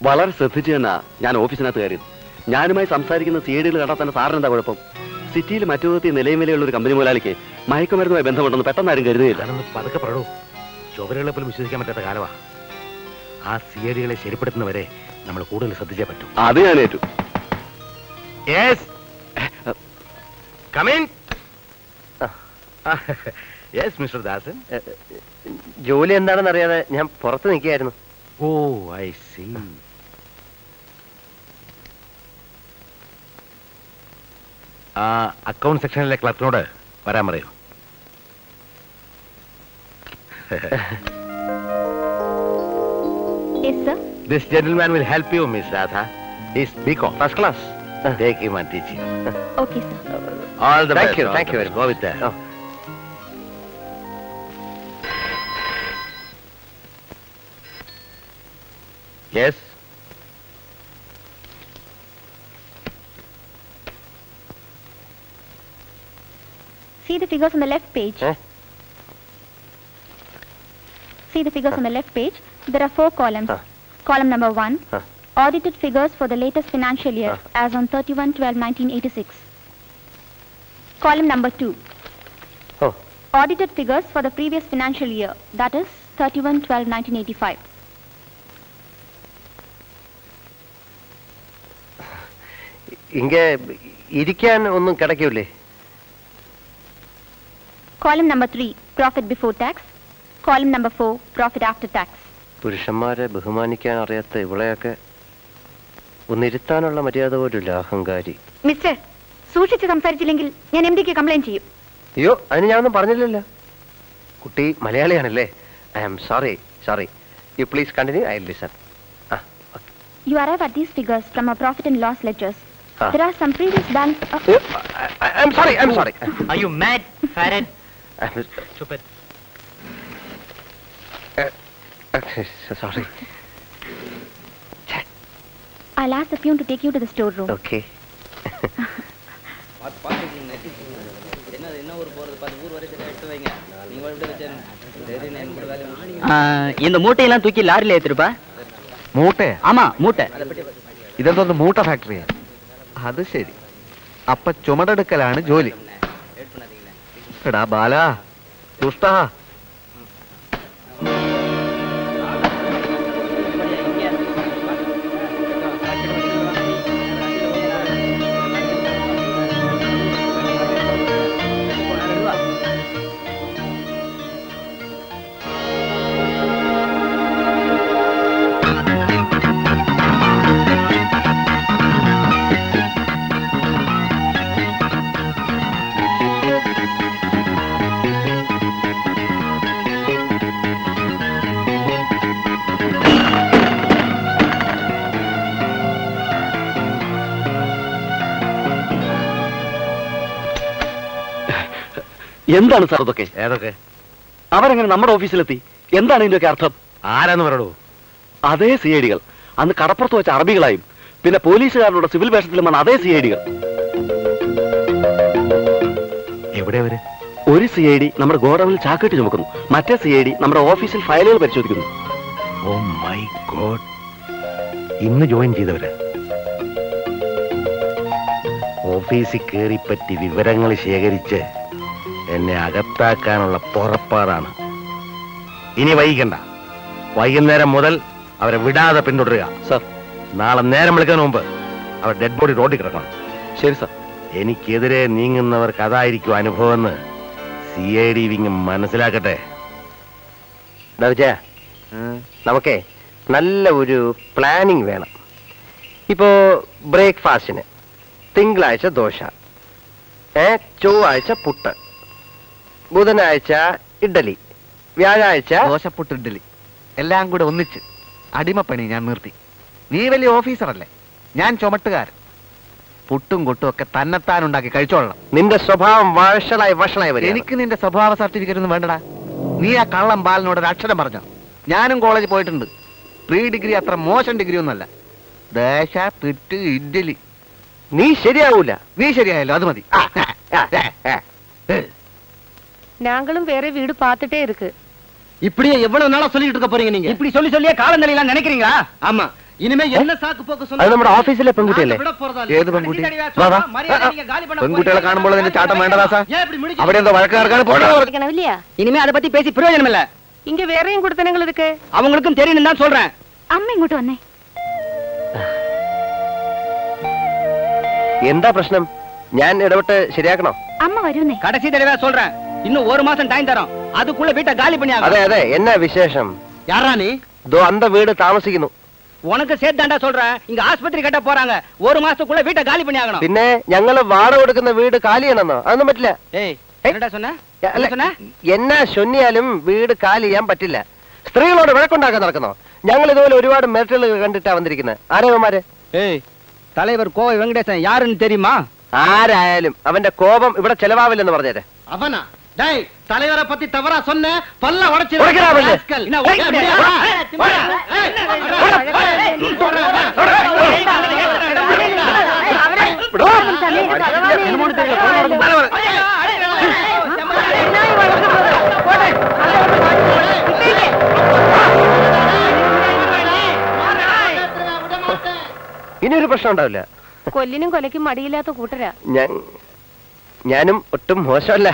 വളരെ ശ്രദ്ധിച്ചു തന്നെ ഞാൻ ഓഫീസിനകത്ത് കയറിയത്. ഞാനുമായി സംസാരിക്കുന്ന സിഐഡികൾ കണ്ടാൽ തന്നെ സാറിന് എന്താ കുഴപ്പം? സിറ്റിയിൽ മറ്റു വിധത്തിൽ നിലയും വിലയുള്ള ഒരു കമ്പനി മുതലാളിക്ക് മയക്കുമരുന്നുമായി ബന്ധമുണ്ടെന്ന് പെട്ടെന്ന് ആരും കരുതുകയില്ല. പതുക്കെ പറയൂ. ചുവരുകളെ പോലും വിശ്വസിക്കാൻ പറ്റാത്ത കാലമാ. ആ സിഐഡികളെ ശരിപ്പെടുത്തുന്നവരെ നമ്മൾ കൂടുതൽ ശ്രദ്ധിച്ചേ പറ്റൂ. അത് ഞാൻ ഏറ്റു. മിസ്റ്റർ ദാസൻ, ജോലി എന്താണെന്ന് അറിയാതെ ഞാൻ പുറത്ത് നിൽക്കുകയായിരുന്നു. ഓ ഐ സീ. ആ അക്കൗണ്ട് സെക്ഷനിലെ ക്ലർക്കിനോട് വരാൻ പറയൂ. Yes, sir. This gentleman will help you, Miss Radha. He's BCom, first class. Take him and teach him. Okay, sir. All the Thank best. you, all thank the you best. very Go with that. Oh. Yes. See the figures on the left page. See the figures on the left page. There are 4 columns. Column number 1, audited figures for the latest financial year as on 31/12/1986. Column number 2, audited figures for the previous financial year, that is 31/12/1985. ഇങ്ങ ഇരിക്കാൻ ഒന്നും കിടക്കൂലേ? Column number 3, profit before tax. Column number 4, profit after tax. പുരുഷന്മാരെ ബഹുമാനിക്കാൻ അറിയാത്ത ഇവളെയൊക്കെ ഒന്നിരുത്താനുള്ള മര്യാദ പോലുമില്ല, അഹങ്കാരി. Mister, സൂക്ഷിച്ച് സംസാരിച്ചില്ലെങ്കിൽ ഞാൻ എംഡിക്ക് കംപ്ലൈന്റ് ചെയ്യും. അയ്യോ, അതിന് ഞാനൊന്നും പറഞ്ഞില്ലല്ലോ. കുട്ടി മലയാളിയാണല്ലേ? I am sorry. You please continue, I will listen. You arrive at these figures from our profit and loss ledgers. There are some previous balance. I'm sorry. Are you mad, Farad? Stupid. Sorry. I'll ask the peon to take you to the storeroom. Okay. இந்த மூட்டையெல்லாம் தூக்கி லாரில ஏத்திருப்பா. മൂട്ടെ? ஆமா, மூட்டை. ഇതെന്തോന്ന് മൂട്ട ഫാക്ടറിയാ? അത് ശരി. അപ്പൊ ചുമടെടുക്കലാണ് ജോലി. എടാ ബാല, ദുഷ്ട. എന്താണ് സാർ ഇതൊക്കെ? ഏതൊക്കെ? അവരെങ്ങനെ നമ്മുടെ ഓഫീസിലെത്തി? എന്താണ് ഇതിന്റെയൊക്കെ അർത്ഥം? ആരാന്ന് പറയൂ. അതേ സിഐഡികൾ അന്ന് കടപ്പുറത്ത് വെച്ച അറബികളായും പിന്നെ പോലീസുകാരുടെ സിവിൽ വേഷത്തിലും വന്ന അതേ സിഐഡികൾ. എവിടെയാ അവര്? ഒരു സിഐഡി നമ്മുടെ ഗോഡൌണിൽ ചാക്കിട്ട് ചുമക്കുന്നു, മറ്റേ സിഐഡി നമ്മുടെ ഓഫീസിൽ ഫയലുകൾ പരിശോധിക്കുന്നു. ഓ മൈ ഗോഡ്, ഇന്ന് ജോയിൻ ചെയ്തവര്. ഓഫീസിൽ കയറിപ്പറ്റി വിവരങ്ങൾ ശേഖരിച്ച് എന്നെ അകത്താക്കാനുള്ള പുറപ്പാടാണ്. ഇനി വൈകണ്ട. വൈകുന്നേരം മുതൽ അവരെ വിടാതെ പിന്തുടരുക. സർ, നാളെ നേരം വിളിക്കുന്നതിന് മുമ്പ് അവർ ഡെഡ് ബോഡി റോഡിൽ കിടക്കണം. ശരി സർ. എനിക്കെതിരെ നീങ്ങുന്നവർക്ക് അതായിരിക്കും അനുഭവമെന്ന് CID വിങ് മനസ്സിലാക്കട്ടെ. നമുക്കേ നല്ല ഒരു പ്ലാനിങ് വേണം. ഇപ്പോ ബ്രേക്ക്ഫാസ്റ്റിന് തിങ്കളാഴ്ച ദോശ, ചൊവ്വാഴ്ച പുട്ട്, ബുധനാഴ്ച ഇഡ്ഡലി, വ്യാഴാഴ്ച ദോശപ്പുട്ട് ഇഡ്ഡലി എല്ലാം കൂടെ ഒന്നിച്ച് അടിമപ്പണി ഞാൻ നിർത്തി. നീ വലിയ ഓഫീസറല്ലേ, ഞാൻ ചുമട്ടുകാരൻ. പുട്ടും കൊട്ടും ഒക്കെ തന്നെത്താൻ ഉണ്ടാക്കി കഴിച്ചോളണം. നിന്റെ സ്വഭാവം വഷളായി വരും. എനിക്ക് നിന്റെ സ്വഭാവ സർട്ടിഫിക്കറ്റ് ഒന്നും വേണ്ടടാ. നീ ആ കള്ളം ബാലിനോട് ഒരു അക്ഷരം പറഞ്ഞോ? ഞാനും കോളേജിൽ പോയിട്ടുണ്ട്. പ്രീ ഡിഗ്രി അത്ര മോശം ഡിഗ്രി ഒന്നുമല്ല. ദോശ പുട്ട് ഇഡ്ഡലി. നീ ശരിയാവൂല. നീ ശരിയായല്ലോ, അത് മതി. நாங்களும் வேற வீடு பார்த்துட்டே இருக்கு. இப்படியே எவ்வளவு நாளா சொல்லிட்டு இருக்க போறீங்க? நீங்க இப்படி சொல்லியே காலநிலையெல்லாம் நினைக்கிறீங்களா? ஆமா, இனிமே என்ன சாக்கு போக்கு അത് നമ്മുടെ ഓഫീസിലെ പെൺകുട്ടിയല്ലേ? ഏത് പെൺകുട്ടി? വാ, വാ. പെൺകുട്ടികളെ കാണുമ്പോൾ നിന്റെ ചാട്ടം വേണ്ടതാ? അവിടെ എന്തോ വഴക്ക് നടക്കാണ് പോകണം. இல்லையா இனிமே அதை பத்தி பேசி பிரயோஜனம் இல்ல. இங்க வேறையும் கொடுத்தனங்கள் இருக்கு. அவங்களுக்கும் தெரியும் தான் சொல்றேன். അമ്മ ഇങ്ങോട്ട് വന്നേ. എന്താ പ്രശ്നം? ഞാൻ ഇടപെട്ട് ശരിയാക്കണോ? അമ്മ വരൂന്നേ. கடைசி தடவை சொல்றேன். இன்னும் ஒரு மாசம் டைம் தரோம். அதுக்குள்ள வீட்டை காலி பண்ணி അതെ ஆகணும். അതെ, എന്നാ വിശേഷം? யாரா நீ? ദോ അന്ത വീട് താമസിക്കുന്നു. உனக்கு சேர்த்தாண்டா சொல்றேன். இங்க ஆஸ்பத்திரி கட்ட போறாங்க. ஒரு மாசத்துக்குள்ள வீட்டை காலி பண்ணி ஆகணும். പിന്നെ ഞങ്ങള് വാടക കൊടുക്കുന്ന വീട് കാലിയാണെന്നോ? അതൊന്നും പറ്റില്ല. ஏய், என்னடா சொன்ன? അല്ല, என்ன சொன்ன? എന്നാ ശൊന്നിയാലും വീട് കാലി ചെയ്യാൻ പറ്റില്ല. സ്ത്രീകളോട് വഴക്കുണ്ടാക്കാൻ നടക്കുന്നോ? ഞങ്ങൾ ഇതുപോലെ ഒരുപാട് മെറിറ്റുകൾ കണ്ടിട്ടാ വന്നിരിക്കുന്നത്. ആരവന്മാര്? ஏய், தலைவர் கோவை வெங்கடேசன் யாருன்னு தெரியுமா? ആരായാലും അവന്റെ കോപം ഇവിടെ ചെലവാവില്ലെന്ന് പറഞ്ഞേരെ. அவனா? டேய், தலைவரை பத்தி தவறா சொன்ன பல்ல உடைக்கிறா அவளே. என்ன உடைக்க முடியா? ഇനിയൊരു പ്രശ്നം ഉണ്ടാവില്ല. കൊല്ലിനും കൊലയ്ക്കും മടിയില്ലാത്ത കൂട്ടരാ. ഞാനും ഒട്ടും മോശമല്ല.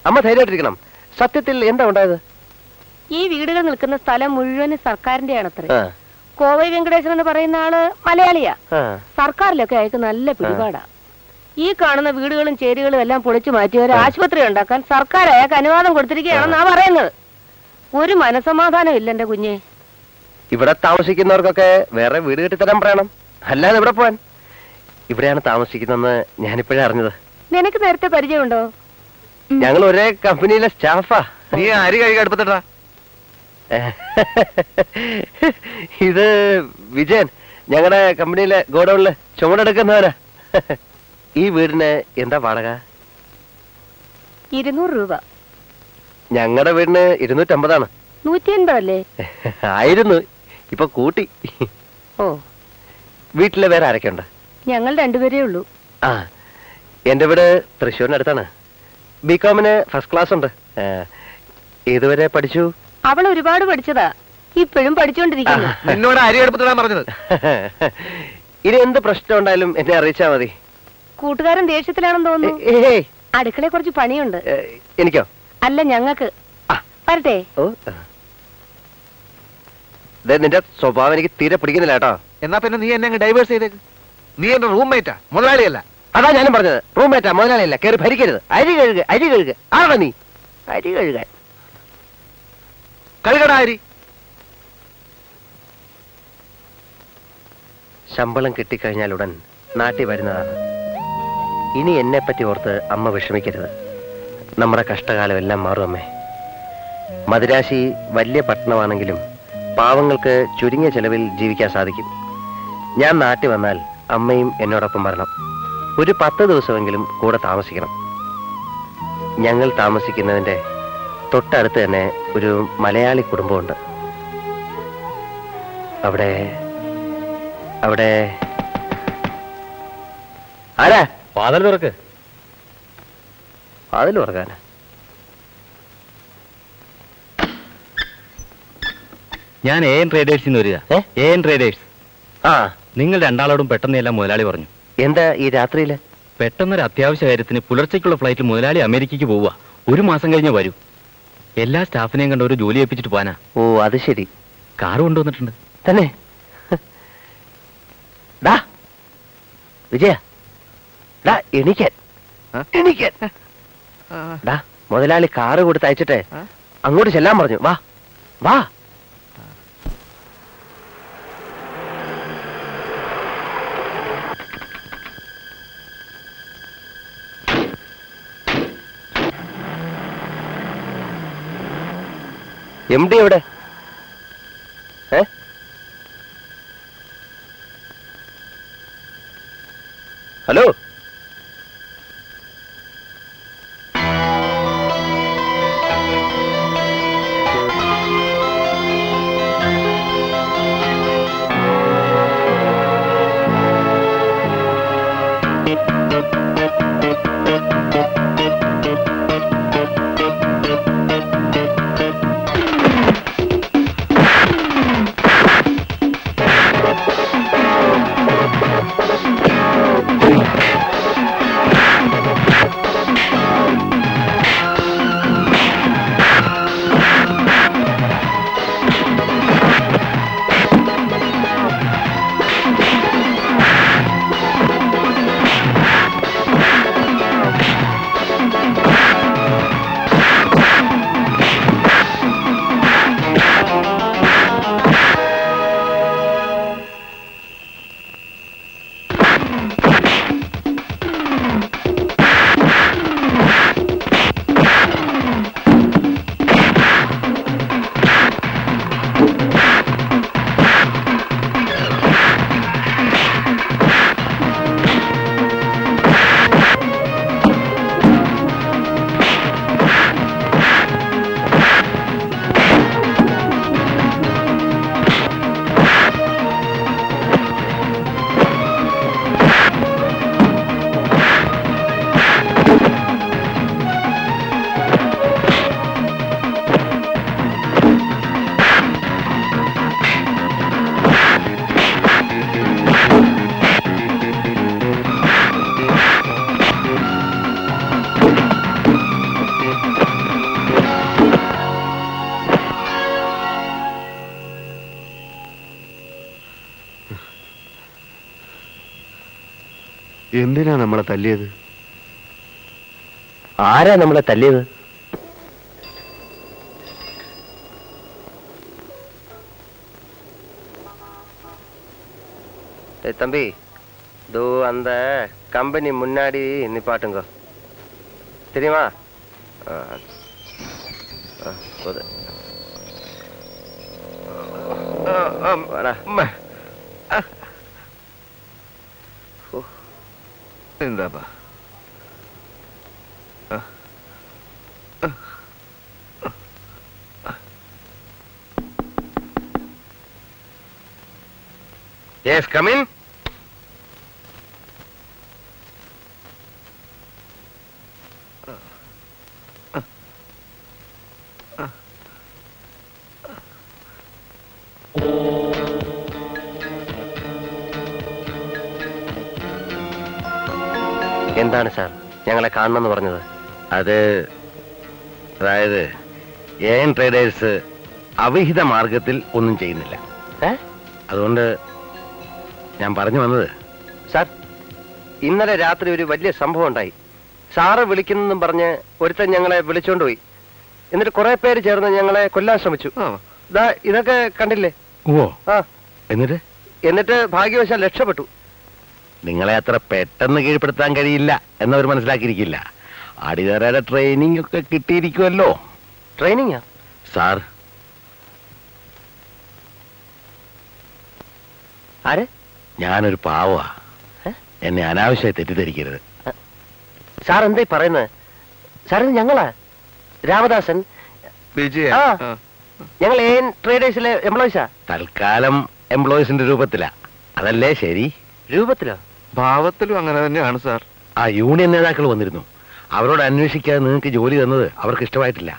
അമ്മ ധൈര്യമായിട്ടിരിക്കണം. സത്യത്തിൽ എന്താ ഉണ്ടായത്? ഈ വീടുകൾ നിൽക്കുന്ന സ്ഥലം മുഴുവനും സർക്കാരിന്റെ ആണത്രേ. ആ, കോവൈ വെങ്കടേശൻ എന്ന് പറയുന്ന ആള് മലയാളിയാ. ആ. സർക്കാരിലൊക്കെ അയക്ക് നല്ല പിടിപാടാ. ഈ കാണുന്ന വീടുകളും ചേരികളും എല്ലാം പൊളിച്ചു മാറ്റി ഒരു ആശുപത്രി ഉണ്ടാക്കാൻ സർക്കാർ അയാൾക്ക് അനുവാദം കൊടുത്തിരിക്കുകയാണെന്നാ പറയുന്നത്. ഒരു മനസമാധാനം ഇല്ല എന്റെ കുഞ്ഞെ. ഇവിടെ താമസിക്കുന്നവർക്കൊക്കെ വേറെ വീട് കെട്ടിത്തരാൻ പറയണം. അല്ലാതെ ഇവിടെ പോവാൻ. ഇവിടെയാണ് താമസിക്കുന്നതെന്ന് ഞാനിപ്പോഴേ അറിഞ്ഞത്. നിനക്ക് നേരത്തെ പരിചയമുണ്ടോ? ഞങ്ങൾ ഒരേ കമ്പനിയിലെ സ്റ്റാഫാ. നീ അരി കഴുകി അടുപ്പത്തിട്ടാ. ഇത് വിജയൻ, ഞങ്ങളുടെ കമ്പനിയിലെ ഗോഡൌണില് ചുമടെടുക്കുന്നവരാ. ഈ വീടിന് എന്താ വാടക? 200 രൂപ. ഞങ്ങളുടെ വീടിന് 250 180 അല്ലേ? ആയിരുന്നു, ഇപ്പൊ കൂട്ടി. ഓ, വീട്ടില് വേറെ ആരൊക്കെ ഉണ്ട്? ഞങ്ങൾ രണ്ടുപേരേ ഉള്ളൂ. ആ, എന്റെ വീട് തൃശ്ശൂരിനടുത്താണ്. ബികോമിന് ഫസ്റ്റ് ക്ലാസ് ഉണ്ട്. ഏതുവരെ പഠിച്ചു? അവൾ ഒരുപാട് പഠിച്ചതാ, ഇപ്പോഴും പഠിച്ചുകൊണ്ടിരിക്കുന്നു. നിന്നോട് അരി അടുപ്പത്തിടാൻ പറഞ്ഞത്. ഇനി എന്ത് പ്രശ്നം ഉണ്ടായാലും എന്നെ അറിയിച്ചാ മതി. കൂട്ടുകാരൻ ദേഷ്യത്തിലാണെന്ന് തോന്നുന്നു. ഏയ്, അടുക്കളയെ കുറച്ച് പണിയുണ്ട്. എനിക്കോ? അല്ല, ഞങ്ങൾക്ക്. ആ. വരട്ടെ. ഓ, നിന്റെ സ്വഭാവം എനിക്ക് തീരെ പിടിക്കുന്നില്ല കേട്ടോ. എന്നാ പിന്നെ നീ എന്നെ ഡൈവേഴ്സ് ചെയ്തേക്ക്. നീ എന്റെ റൂംമേറ്റാ, മുതലാളിയല്ല. അതാ ഞാനും പറഞ്ഞത്. റൂംമേറ്റാ, മുതലാളിയല്ല. കയറി ഭരിക്കരുത്. അരി കഴുകുക, അരി കഴുകുക. ആണോ നീ? അരി കഴുകാൻ. കഴുകടാ അരി. ശമ്പളം കിട്ടിക്കഴിഞ്ഞാലുടൻ നാട്ടിൽ വരുന്നതാണ്. ഇനി എന്നെ പറ്റി ഓർത്ത് അമ്മ വിഷമിക്കരുത്. നമ്മുടെ കഷ്ടകാലം എല്ലാം മാറും അമ്മേ. മദിരാശി വലിയ പട്ടണമാണെങ്കിലും പാവങ്ങൾക്ക് ചുരുങ്ങിയ ചെലവിൽ ജീവിക്കാൻ സാധിക്കും. ഞാൻ നാട്ടിൽ വന്നാൽ അമ്മയും എന്നോടൊപ്പം വരണം. ഒരു 10 ദിവസമെങ്കിലും കൂടെ താമസിക്കണം. ഞങ്ങൾ താമസിക്കുന്നതിന്റെ തൊട്ടടുത്ത് തന്നെ ഒരു മലയാളി കുടുംബമുണ്ട്. അവിടെ അവിടെ ആരാ? വാതിൽ തുറക്ക്. വാതിൽ തുറക്കാനാ? ഞാൻ AN ട്രേഡേഴ്സിന്ന് വരിക. AN traders. ആ, നിങ്ങൾ രണ്ടാളോടും പെട്ടെന്ന് എല്ലാം മുതലാളി പറഞ്ഞു. എന്താ ഈ രാത്രിയില്? പെട്ടെന്നൊരു അത്യാവശ്യ കാര്യത്തിന് പുലർച്ചയ്ക്കുള്ള ഫ്ലൈറ്റിൽ മുതലാളി അമേരിക്കയ്ക്ക് പോവുക. 1 മാസം കഴിഞ്ഞ് വരൂ. എല്ലാ സ്റ്റാഫിനെയും കണ്ട് ഒരു ജോലി ഏൽപ്പിച്ചിട്ട് പോകാനാ. ഓ, അത് ശരി. കാറ് കൊണ്ടുവന്നിട്ടുണ്ട്. തന്നെ? ഡാ വിജയ, ഡാ എണീക്കാൻ, എണീക്കാൻ. ഡാ, മുതലാളി കാറ് കൊടുത്ത് അയച്ചിട്ട് അങ്ങോട്ട് ചെല്ലാൻ പറഞ്ഞു. വാ വാ. MD എവിടെ? ഹലോ, എന്തിനാ നമ്മളെ തല്ലിയത്? ആരാ നമ്മളെ തല്ലിയത്? தம்பி தோ அந்த கம்பெனி முன்னாடி நிப்பாட்டுங்க தெரியுமா? போது എന്താപ്പാ? Yes, come in. എന്താണ് സാർ ഞങ്ങളെ കാണണമെന്ന് പറഞ്ഞത്? അതായത് AN ട്രേഡേഴ്സ് അവിഹിത മാർഗത്തിൽ ഒന്നും ചെയ്യുന്നില്ല. അതുകൊണ്ട് ഞാൻ പറഞ്ഞു വന്നത്. സാർ, ഇന്നലെ രാത്രി ഒരു വലിയ സംഭവം ഉണ്ടായി. സാറ് വിളിക്കുന്നെന്നും പറഞ്ഞ് ഒരുത്തൻ ഞങ്ങളെ വിളിച്ചോണ്ട് പോയി. എന്നിട്ട് കുറെ പേര് ചേർന്ന് ഞങ്ങളെ കൊല്ലാൻ ശ്രമിച്ചു. ഇതൊക്കെ കണ്ടില്ലേ? ഓ, ആ, എന്നിട്ട് ഭാഗ്യവശാൽ രക്ഷപ്പെട്ടു. നിങ്ങളെ അത്ര പെട്ടെന്ന് കീഴ്പ്പെടുത്താൻ കഴിയില്ല എന്നവർ മനസ്സിലാക്കിയിരിക്കില്ല. അടിതറയുടെ ട്രെയിനിങ് ഒക്കെ കിട്ടിയിരിക്കുമല്ലോ. ട്രെയിനിങ്ങാ സാർ? ആര്? ഞാനൊരു പാവാ. എന്നെ അനാവശ്യമായി തെറ്റിദ്ധരിക്കരുത്. സാർ എന്തായി പറയുന്നത്? സാർ, ഇത് ഞങ്ങളാ രാമദാസൻ. ആ, ഞങ്ങൾ AN ട്രേഡേഴ്സിലെ എംപ്ലോയീസാ. തൽക്കാലം എംപ്ലോയീസിന്റെ രൂപത്തിലാ. അതല്ലേ ശരി? രൂപത്തിലോ? ഭാവത്തിലും അങ്ങനെ തന്നെയാണ് സാർ. ആ യൂണിയൻ നേതാക്കൾ വന്നിരുന്നു. അവരോട് അന്വേഷിക്കാതെ നിങ്ങൾക്ക് ജോലി തന്നത് അവർക്ക് ഇഷ്ടമായിട്ടില്ല.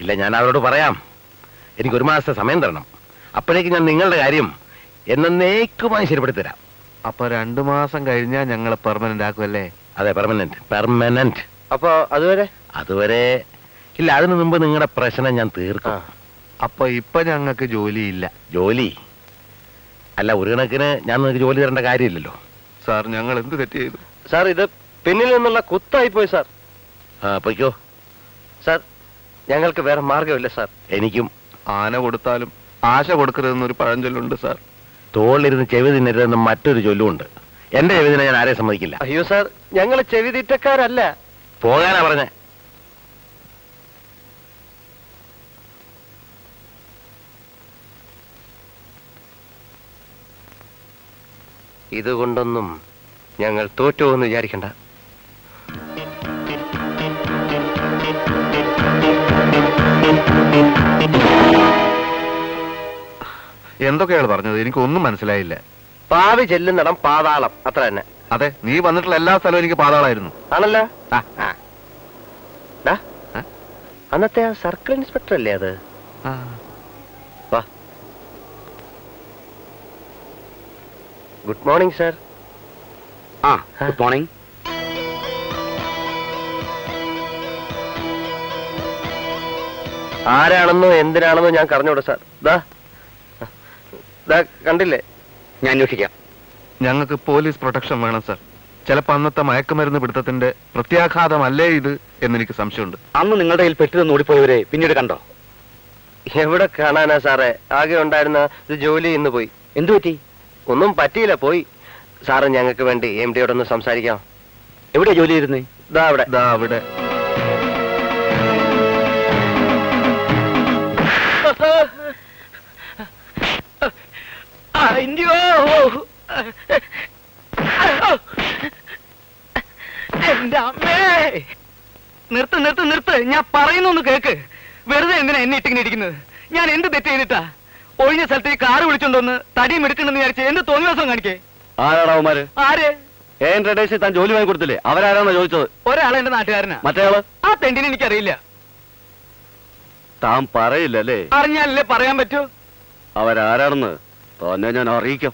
ഇല്ല, ഞാൻ അവരോട് പറയാം. എനിക്ക് 1 മാസത്തെ സമയം തരണം. അപ്പോഴേക്ക് ഞാൻ നിങ്ങളുടെ കാര്യം എന്നേക്കുമായി ശരിപ്പെടുത്തി തരാം. അപ്പൊ 2 മാസം കഴിഞ്ഞാൽ ഞങ്ങളെ പെർമനന്റ് ആക്കുമല്ലേ? അതെ, പെർമനന്റ്. അപ്പൊ അതുവരെ ഇല്ല. അതിനു മുമ്പ് നിങ്ങളുടെ പ്രശ്നം ഞാൻ തീർക്കും. അപ്പൊ ഇപ്പൊ ഞങ്ങൾക്ക് ജോലിയില്ല. ജോലി അല്ല, ഒരു കണക്കിന് ഞാൻ നിങ്ങൾക്ക് ജോലി തരേണ്ട കാര്യമില്ലല്ലോ. സാർ, ഞങ്ങൾ എന്ത് തെറ്റ് ചെയ്തു? സാർ, ഇത് പിന്നിൽ നിന്നുള്ള കുത്തായി പോയി സാർ. പൊയ്ക്കോ സാർ, ഞങ്ങൾക്ക് വേറെ മാർഗമില്ല സാർ. എനിക്കും. ആന കൊടുത്താലും ആശ കൊടുക്കരുതെന്നൊരു പഴഞ്ചൊല്ലുണ്ട് സാർ. തോളിലിരുന്ന് ചെവി തിന്നരുതെന്ന് മറ്റൊരു ചൊല്ലുമുണ്ട്. എന്റെ ചെവി തിന്നെ ഞാൻ ആരെയും സമ്മതിക്കില്ല. അയ്യോ സാർ, ഞങ്ങൾ ചെവി തീറ്റക്കാരല്ല. പോകാനാ പറഞ്ഞേ. ഇതുകൊണ്ടൊന്നും ഞങ്ങൾ തോറ്റുവെന്ന് വിചാരിക്കണ്ട. എന്തൊക്കെയാണ് പറഞ്ഞത്? എനിക്കൊന്നും മനസ്സിലായില്ല. പാവി ചെല്ലുന്നിടം പാതാളം, അത്ര തന്നെ. അതെ, നീ വന്നിട്ടുള്ള എല്ലാ സ്ഥലവും എനിക്ക് പാതാളായിരുന്നു. ആണല്ലോ. അന്നത്തെ ആ സർക്കിൾ ഇൻസ്പെക്ടർ അല്ലേ അത്? വാ. Good morning sir. Good morning. ആരാണെന്നോ എന്തിനാണെന്നോ ഞാൻ പറഞ്ഞോളൂ സാർ. കണ്ടില്ലേ? ഞാൻ അന്വേഷിക്കാം. ഞങ്ങൾക്ക് പോലീസ് പ്രൊട്ടക്ഷൻ വേണം സാർ. ചിലപ്പോ അന്നത്തെ മയക്കുമരുന്ന് പിടുത്തത്തിന്റെ പ്രത്യാഘാതമല്ലേ ഇത് എന്നെനിക്ക് സംശയമുണ്ട്. അന്ന് നിങ്ങളുടെ കയ്യിൽ പെട്ടിരുന്ന് ഓടിപ്പോയവരെ പിന്നീട് കണ്ടോ? എവിടെ കാണാനാ സാറേ? ആകെ ഉണ്ടായിരുന്ന ഒരു ജോലി ഇന്ന് പോയി. എന്തു പറ്റി? ഒന്നും പറ്റിയില്ല, പോയി. സാറ് ഞങ്ങൾക്ക് വേണ്ടി MD യോടൊന്ന് സംസാരിക്കാം. എവിടെ ജോലി ചെയ്തിരുന്നേ? അവിടെ എന്റെ അമ്മേ! നിർത്ത്. ഞാൻ പറയുന്നൊന്ന് കേക്ക്. വെറുതെ എന്തിനാ എന്നെ ഇട്ടിങ്ങനെ ഇരിക്കുന്നത്? ഞാൻ എന്ത് തെറ്റ് ചെയ്തിട്ടാ? ഒഴിഞ്ഞ സ്ഥലത്ത് ഈ കാറ് വിളിച്ചോണ്ടൊന്ന് തടിയും എടുക്കണമെന്ന് വിചാരിച്ച് എന്ത് തോന്നിയ ദിവസം കാണിക്കേ? ആരാടാവുമാര്? ആര്? AN ട്രേഡേഴ്സിൽ താൻ ജോലി വാങ്ങി കൊടുത്തില്ലേ? അവരാരാണോ ചോദിച്ചത്? ഒരാളെ എന്റെ നാട്ടുകാരനാ. മറ്റേയാള്? ആ തെണ്ടിനെ എനിക്കറിയില്ല. താൻ പറയില്ലല്ലേ? അറിഞ്ഞാലല്ലേ പറയാൻ പറ്റൂ. അവരാരാണെന്ന് തന്നെ ഞാൻ അറിയിക്കാം.